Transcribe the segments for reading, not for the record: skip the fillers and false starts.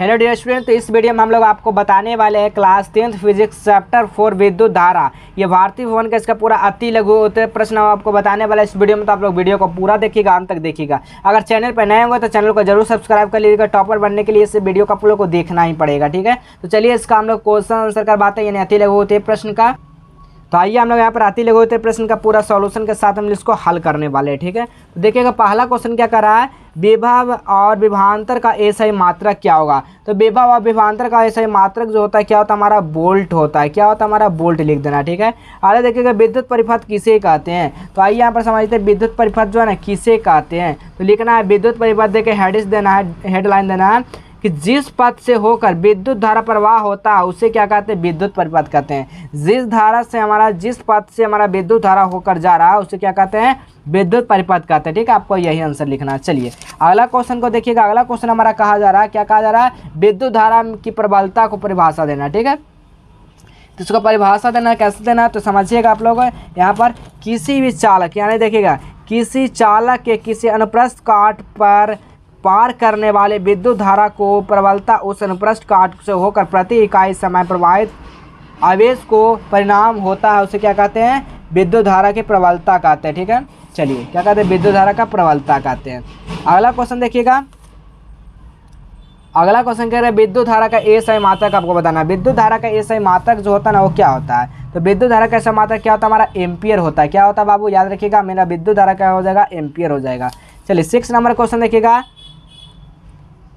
Hello dear student, तो इस video में हम लोग आपको बताने वाले हैं क्लास 10th फिजिक्स चैप्टर 4 विद्युत धारा। ये भारतीय भवन का इसका पूरा अति लघु उत्तर प्रश्न आपको बताने वाला है इस वीडियो में। तो आप लोग वीडियो को पूरा देखिएगा, अंत तक देखिएगा। अगर चैनल पर नए होंगे तो चैनल को जरूर सब्सक्राइब कर लीजिएगा। टॉपर बनने के लिए इस वीडियो को आप लोग को देखना ही पड़ेगा, ठीक है। तो चलिए इसका हम लोग क्वेश्चन आंसर करवाते हैं, यानी अति लघु उत्तर प्रश्न का। तो आइए हम लोग यहाँ पर अति लघु उत्तर प्रश्न का पूरा सॉल्यूशन के साथ हम इसको हल करने वाले हैं, ठीक है। तो देखिएगा पहला क्वेश्चन क्या कर रहा है, विभव और विभवांतर का एसआई मात्रक क्या होगा। तो विभव और विभवांतर का एसआई मात्रक जो होता है क्या होता है, हमारा वोल्ट होता है। क्या होता है, हमारा वोल्ट लिख देना, ठीक है। अरे देखिएगा विद्युत परिपथ किसे कहते हैं, तो आइए यहाँ पर समझते हैं विद्युत परिपथ जो है ना किसे कहते हैं। तो लिखना है विद्युत परिपथ, देखिए हेडिस देना है, हेडलाइन देना है कि जिस पथ से होकर विद्युत धारा प्रवाह होता है उसे क्या कहते हैं, विद्युत परिपथ कहते हैं। जिस पथ से हमारा विद्युत धारा होकर जा रहा है उसे क्या कहते हैं, विद्युत परिपथ कहते हैं, ठीक है। आपको यही आंसर लिखना है। चलिए अगला क्वेश्चन को देखिएगा। अगला क्वेश्चन हमारा कहा जा रहा है, क्या कहा जा रहा है, विद्युत धारा की प्रबलता को परिभाषा देना, ठीक है। तो इसको परिभाषा देना कैसे देना, तो समझिएगा आप लोग। यहाँ पर किसी भी चालक, यानी देखिएगा किसी चालक के किसी अनुप्रस्थ काट पर पार करने वाले विद्युत धारा को प्रबलता उस अनुप्रस्थ काट से होकर प्रति इकाई समय प्रवाहित आवेश को परिणाम होता है उसे क्या कहते हैं, विद्युत धारा की प्रबलता कहते हैं, ठीक है। चलिए क्या कहते हैं, विद्युत धारा का प्रबलता कहते हैं। अगला क्वेश्चन देखिएगा। अगला क्वेश्चन कह रहे हैं विद्युत धारा का एसआई मात्रक आपको बताना है। विद्युत धारा का एसआई मात्रक जो होता है ना वो क्या होता है, तो विद्युत धारा का एसआई मात्रक क्या होता है, हमारा एम्पियर होता है। क्या होता है बाबू, याद रखिएगा, मेरा विद्युत धारा क्या हो जाएगा, एम्पियर हो जाएगा। चलिए 6 नंबर क्वेश्चन देखिएगा,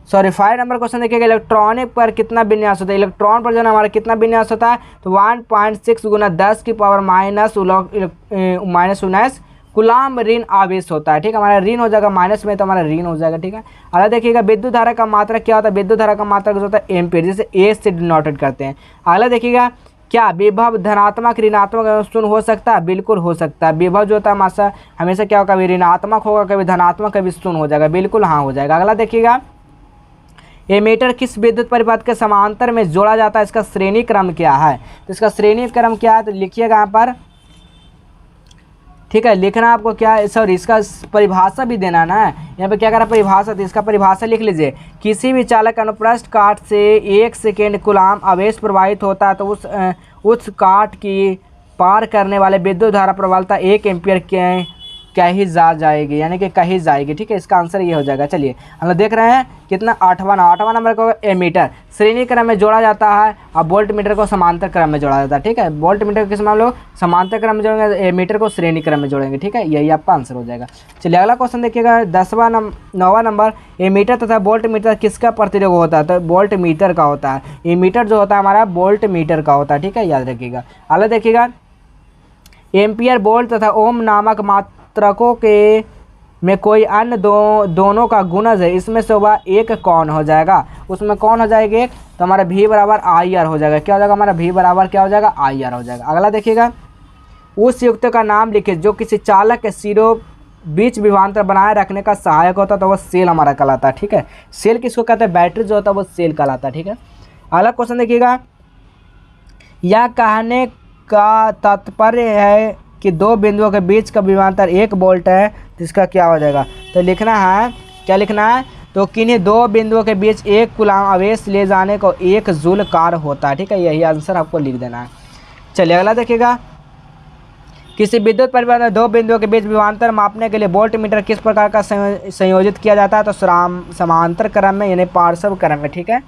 5 नंबर क्वेश्चन देखिएगा। इलेक्ट्रॉनिक पर कितना विन्यास होता है, इलेक्ट्रॉन पर जो है हमारा कितना विन्यास होता है, तो 1.6 गुना 10 की पावर -19 कुलाम ऋण आवेश होता है, ठीक है। हमारा ऋण हो जाएगा, माइनस में तो हमारा ऋण हो जाएगा, ठीक है। अगला देखिएगा विद्युत धारा का मात्रक क्या होता है, विद्युत धारा का मात्रक जो होता है एम्पियर, जिसे ए से डिनोटेड करते हैं। अगला देखिएगा क्या विभव धनात्मक ऋणात्मक एवं शून्य हो सकता है, बिल्कुल हो सकता है। विभव जो होता है हमारा हमेशा क्या होगा, कभी ऋणात्मक होगा, कभी धनात्मक, कभी शून्य हो जाएगा, बिल्कुल हाँ हो जाएगा। अगला देखिएगा एमीटर किस विद्युत परिपथ के समांतर में जोड़ा जाता है, इसका श्रेणी क्रम क्या है, तो इसका श्रेणी क्रम क्या है, तो लिखिएगा यहाँ पर, ठीक है। लिखना आपको क्या है, सॉरी इसका परिभाषा भी देना ना, यहाँ पे क्या करा परिभाषा, तो इसका परिभाषा लिख लीजिए। किसी भी चालक अनुप्रस्थ काट से 1 सेकेंड कुलाम आवेश प्रवाहित होता है तो उस काट की पार करने वाले विद्युत धारा प्रबलता 1 एम्पियर कहीं जा जाएगी, यानी कि कहीं जाएगी, ठीक है। इसका आंसर ये हो जाएगा। चलिए हम लोग देख रहे हैं कितना 8वां नंबर को एमीटर श्रेणी क्रम में जोड़ा जाता है और वोल्ट मीटर को समांतर क्रम में जोड़ा जाता है, ठीक है। वोल्ट मीटर किस में हम लोग समांतर क्रम में जोड़ेंगे, एमीटर को श्रेणी क्रम में जोड़ेंगे, ठीक है। यही आपका आंसर हो जाएगा। चलिए अगला क्वेश्चन देखिएगा। 9वां नंबर एमीटर तथा वोल्ट मीटर किसका प्रतिरोध होता है, तो वोल्ट मीटर का होता है। एमीटर जो होता है हमारा वोल्ट मीटर का होता है, ठीक है, याद रखिएगा। अगला देखिएगा एम्पियर वोल्ट तथा ओम नामक मात्रकों के में कोई अन्य दोनों का गुणज है, इसमें से वह एक कौन हो जाएगा, उसमें कौन हो जाएगा एक, तो हमारा V बराबर IR हो जाएगा। क्या हो जाएगा, हमारा V बराबर क्या हो जाएगा, IR हो जाएगा। अगला देखिएगा उस युक्त का नाम लिखिए जो किसी चालक के सिरों बीच विभवांतर बनाए रखने का सहायक होता है, तो वह सेल हमारा कहलाता है, ठीक है। सेल किसको कहते हैं, बैटरी जो होता है वो सेल कहलाता है, ठीक है। अगला क्वेश्चन देखिएगा, यह कहने का तात्पर्य है कि दो बिंदुओं के बीच का विभवांतर 1 वोल्ट है, तो इसका क्या हो जाएगा, तो लिखना है, क्या लिखना है, तो किन्हीं दो बिंदुओं के बीच 1 कूलाम आवेश ले जाने को 1 जूल कार्य होता है, ठीक है। यही आंसर आपको लिख देना है। चलिए अगला देखिएगा किसी विद्युत परिपथ में 2 बिंदुओं के बीच विभवांतर मापने के लिए वोल्ट मीटर किस प्रकार का संयोजित किया जाता है, तो समांतर क्रम में, यानी पार्श्व क्रम में, ठीक है।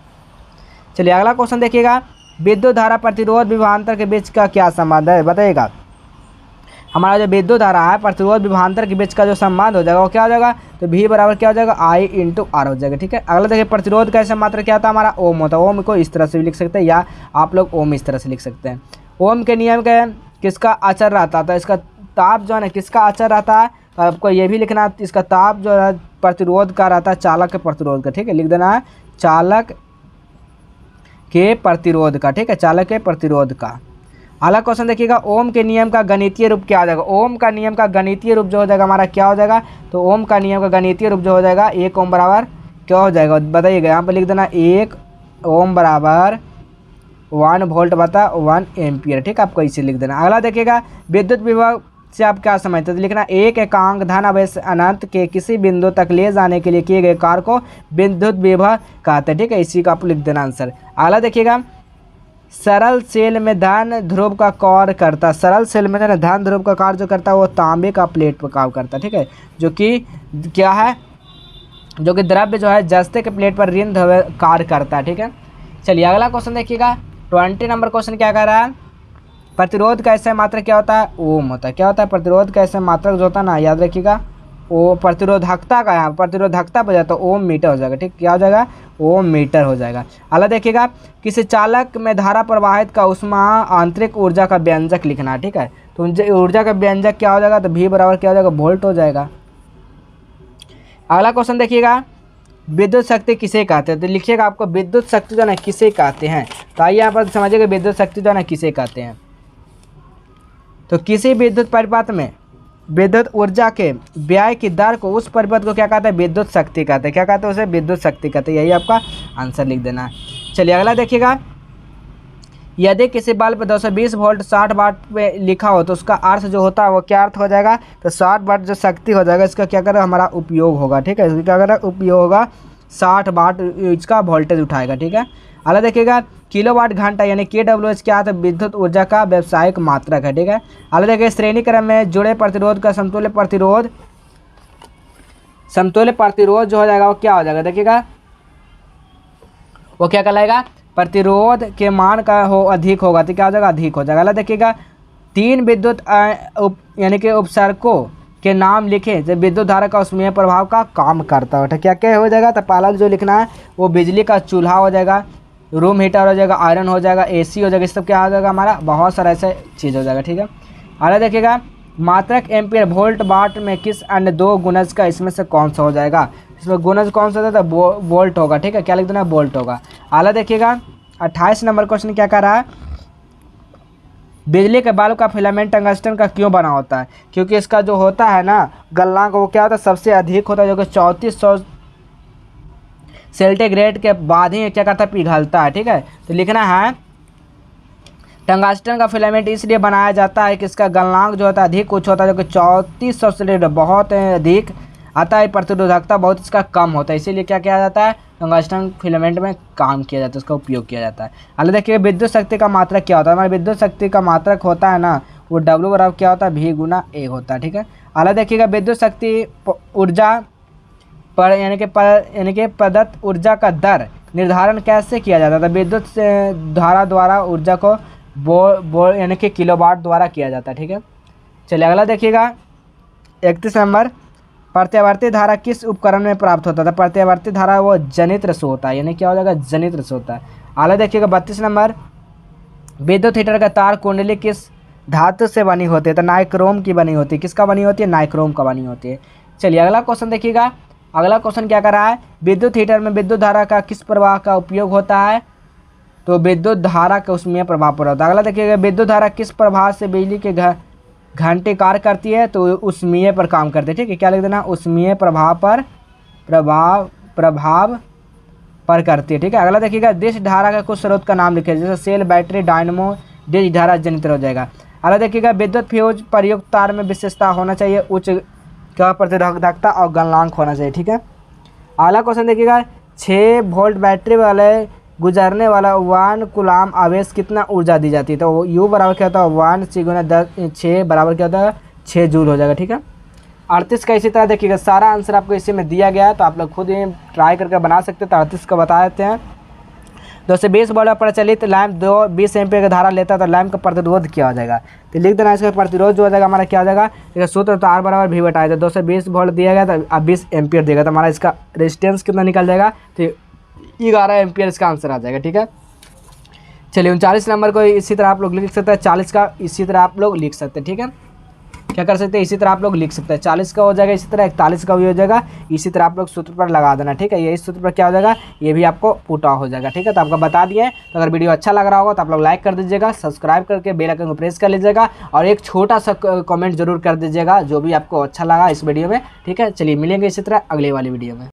चलिए अगला क्वेश्चन देखिएगा विद्युत धारा प्रतिरोध विभवांतर के बीच का क्या संबंध है, बताइएगा। हमारा जो विद्युत धारा है प्रतिरोध विभवांतर के बीच का जो संबंध हो जाएगा वो क्या हो जाएगा, तो V बराबर क्या हो जाएगा, I × R हो जाएगा, ठीक है। अगला देखिए प्रतिरोध का मात्रा क्या होता है, हमारा ओम होता है। ओम को इस तरह से भी लिख सकते हैं या आप लोग ओम इस तरह से लिख सकते हैं। ओम के नियम का किसका अचर रहता था, इसका ताप जो है ना किसका अचर रहता है, तो आपको ये भी लिखना है इसका ताप जो है प्रतिरोध का रहता है, चालक के प्रतिरोध का, ठीक है। लिख देना है चालक के प्रतिरोध का, ठीक है, चालक के प्रतिरोध का। अगला क्वेश्चन देखिएगा ओम के नियम का गणितीय रूप क्या हो जाएगा। ओम का नियम का गणितीय रूप जो हो जाएगा हमारा क्या हो जाएगा, तो ओम का नियम का गणितीय रूप जो हो जाएगा 1 ओम बराबर क्या हो जाएगा, बताइएगा। यहाँ पर लिख देना 1 ओम बराबर 1 वोल्ट बता 1 एम्पियर, ठीक है, आपको इसे लिख देना। अगला देखिएगा विद्युत विभव से आप क्या समझते हैं? तो लिखना एक एकांक धन आवेश अनंत के किसी बिंदु तक ले जाने के लिए किए गए कार्य को विद्युत विभव कहते हैं। ठीक है, इसी का आप लिख देना आंसर। अगला देखिएगा, सरल सेल में धन ध्रुव का कार्य करता, सरल सेल में धन ध्रुव का कार्य जो करता है वो तांबे का प्लेट पर काम करता है। ठीक है, जो कि क्या है, जो कि द्रव्य जो है जस्ते के प्लेट पर ऋण ध्रुव कार्य करता है। ठीक है, चलिए अगला क्वेश्चन देखिएगा, 20 नंबर क्वेश्चन क्या कह रहा है, प्रतिरोध का ऐसा मात्रक क्या होता है? ओम होता है। क्या होता है? प्रतिरोध का ऐसा मात्रक जो होता है ना, याद रखिएगा, वो प्रतिरोधकता का, यहाँ प्रतिरोधकता पर जाता है ओम मीटर हो जाएगा। ठीक, क्या हो जाएगा? ओम मीटर हो जाएगा। अगला देखिएगा, किसी चालक में धारा प्रवाहित का उष्मा आंतरिक ऊर्जा का व्यंजक लिखना है। ठीक है, तो ऊर्जा का व्यंजक क्या हो जाएगा? तो V बराबर क्या हो जाएगा? वोल्ट हो जाएगा। अगला क्वेश्चन देखिएगा, विद्युत शक्ति किसे कहते हैं? तो लिखिएगा आपको विद्युत शक्ति जो है ना किसे कहते हैं। तो आइए यहाँ पर समझिएगा विद्युत शक्ति जो है ना किसे कहते हैं। तो किसी विद्युत परिपथ में विद्युत ऊर्जा के व्यय की दर को, उस परिपथ को क्या कहते हैं? विद्युत शक्ति कहते हैं। क्या कहते हैं? उसे विद्युत शक्ति कहते हैं। यही आपका आंसर लिख देना है। चलिए अगला देखिएगा, यदि किसी बल्ब 220 वोल्ट 60 वाट पे लिखा हो तो उसका अर्थ जो होता है वो क्या अर्थ हो जाएगा? तो 60 वाट जो शक्ति हो जाएगा इसका क्या करेगा? हमारा उपयोग होगा। ठीक है, इसका क्या करेगा? उपयोग होगा, 60 वाट इसका वोल्टेज उठाएगा। ठीक है, अगला देखिएगा, किलोवाट घंटा यानी KWH क्या है? विद्युत ऊर्जा का व्यावसायिक मात्रक है। ठीक है, अगला देखिए, श्रेणी क्रम में जुड़े प्रतिरोध का समतुल्य प्रतिरोध जो हो जाएगा वो क्या हो जाएगा? देखिएगा वो क्या कहलाएगा? प्रतिरोध के मान का हो अधिक होगा तो क्या हो जाएगा? अधिक हो जाएगा। अगला देखिएगा, 3 विद्युत यानी कि उपसर्गों के नाम लिखें जब विद्युत धारा का उसमें प्रभाव का काम करता है। क्या क्या हो जाएगा? तो पहला जो लिखना है वो बिजली का चूल्हा हो जाएगा, रूम हीटर हो जाएगा, आयरन हो जाएगा, AC हो जाएगा, इस सब क्या हो जाएगा? हमारा बहुत सारा ऐसे चीज़ हो जाएगा। ठीक है, अगला देखिएगा, मात्रक एम्पियर वोल्ट वाट में किस अन्य 2 गुणज का इसमें से कौन सा हो जाएगा? इसमें गुणज कौन सा होता है? वोल्ट होगा। ठीक है, क्या लिख देना? वोल्ट होगा। अगला देखिएगा, 28 नंबर क्वेश्चन क्या कर रहा है, बिजली के बल्ब का फिलामेंट टंगस्टन का क्यों बना होता है? क्योंकि इसका जो होता है ना गलनांक वो क्या होता है? सबसे अधिक होता है, जो कि 3400 सेंटीग्रेड के बाद ही क्या करता है? पिघलता है। ठीक है, तो लिखना है टंगस्टन का फिलामेंट इसलिए बनाया जाता है कि इसका गलनांक जो होता है अधिक कुछ होता है, जो कि 3400 सेंटीग्रेड बहुत अधिक आता है, प्रतिरोधकता बहुत इसका कम होता है, इसीलिए क्या किया जाता है? टंगस्टन फिलामेंट में काम किया जाता है, उसका उपयोग किया जाता है। अगला देखिए, विद्युत शक्ति का मात्रक क्या होता है? हमारे विद्युत शक्ति का मात्रक होता है ना वो W बराबर क्या होता है? V गुना A होता है। ठीक है, अगला देखिएगा, विद्युत शक्ति ऊर्जा पर यानी कि प्रदत्त ऊर्जा का दर निर्धारण कैसे किया जाता है? विद्युत धारा द्वारा ऊर्जा को यानी कि किलोवाट द्वारा किया जाता है। ठीक है, चलिए अगला देखिएगा, 31 नंबर, प्रत्यावर्ती धारा किस उपकरण में प्राप्त होता था? प्रत्यावर्ती धारा वो जनित्र से होता है, यानी क्या हो जाएगा? जनित्र से होता है। अगला देखिएगा, 32 नंबर, विद्युत हीटर का तार कुंडली किस धातु से बनी होती है? तो नाइक्रोम की बनी होती है। किसका बनी होती है? नाइक्रोम का बनी होती है। चलिए अगला क्वेश्चन देखिएगा, अगला क्वेश्चन क्या कर रहा है, विद्युत हीटर में विद्युत धारा का किस प्रवाह का उपयोग होता है? तो विद्युत धारा का उसमें प्रभाव पर होता है। अगला देखिएगा, विद्युत धारा किस प्रभाव से बिजली के घंटे कार्य करती है? तो उष्मीय पर काम करते हैं। ठीक है, क्या लिख देना? उष्मीय प्रभाव पर करती है। ठीक है, अगला देखिएगा, डिश धारा का कुछ स्रोत का नाम लिखे, जैसे सेल, बैटरी, डायनमो, डिश धारा जनित्र हो जाएगा। अगला देखिएगा, विद्युत फ्यूज प्रयुक्त तार में विशेषता होना चाहिए, उच्च क्या प्रतिरोधकता और गलनांक होना चाहिए। ठीक है, अगला क्वेश्चन देखिएगा, 6 वोल्ट बैटरी वाले गुजरने वाला 1 कूलाम आवेश कितना ऊर्जा दी जाती है? तो U बराबर क्या होता है? 1 × 6 बराबर क्या होता है? 6 जूल हो जाएगा। ठीक है, 38 का इसी तरह देखिएगा, सारा आंसर आपको इसी में दिया गया है, तो आप लोग खुद ही ट्राई करके बना सकते हैं। तो 38 का बता देते हैं, 220 वोल्ट प्रचलित लैंप 20 एम्पीयर की धारा लेता है, तो लैंप का प्रतिरोध क्या हो जाएगा? तो लिख देना, इसका प्रतिरोध जो हो जाएगा हमारा क्या हो जाएगा? इसका सूत्र तो R बराबर V बटा है, 220 वोल्ट दिया गया था, अब 20 एम्पीयर देगा, तो हमारा इसका रेजिस्टेंस कितना निकल जाएगा? तो 11 एम्पीयर इसका आंसर आ जाएगा। ठीक है, चलिए 39 नंबर को इसी तरह आप लोग लिख सकते हैं, 40 का इसी तरह आप लोग लिख सकते हैं। ठीक है, क्या कर सकते हैं? इसी तरह आप लोग लिख सकते हैं, 40 का हो जाएगा इसी तरह, 41 का भी हो जाएगा इसी तरह, आप लोग सूत्र पर लगा देना। ठीक है, ये इस सूत्र पर क्या हो जाएगा? ये भी आपको पुट हो जाएगा। ठीक है, तो आपको बता दिए। तो अगर वीडियो अच्छा लग रहा होगा तो आप लोग लाइक कर दीजिएगा, सब्सक्राइब करके बेल आइकन को प्रेस कर लीजिएगा, और एक छोटा सा कमेंट जरूर कर दीजिएगा जो भी आपको अच्छा लगा इस वीडियो में। ठीक है, चलिए मिलेंगे इसी तरह अगले वाली वीडियो में।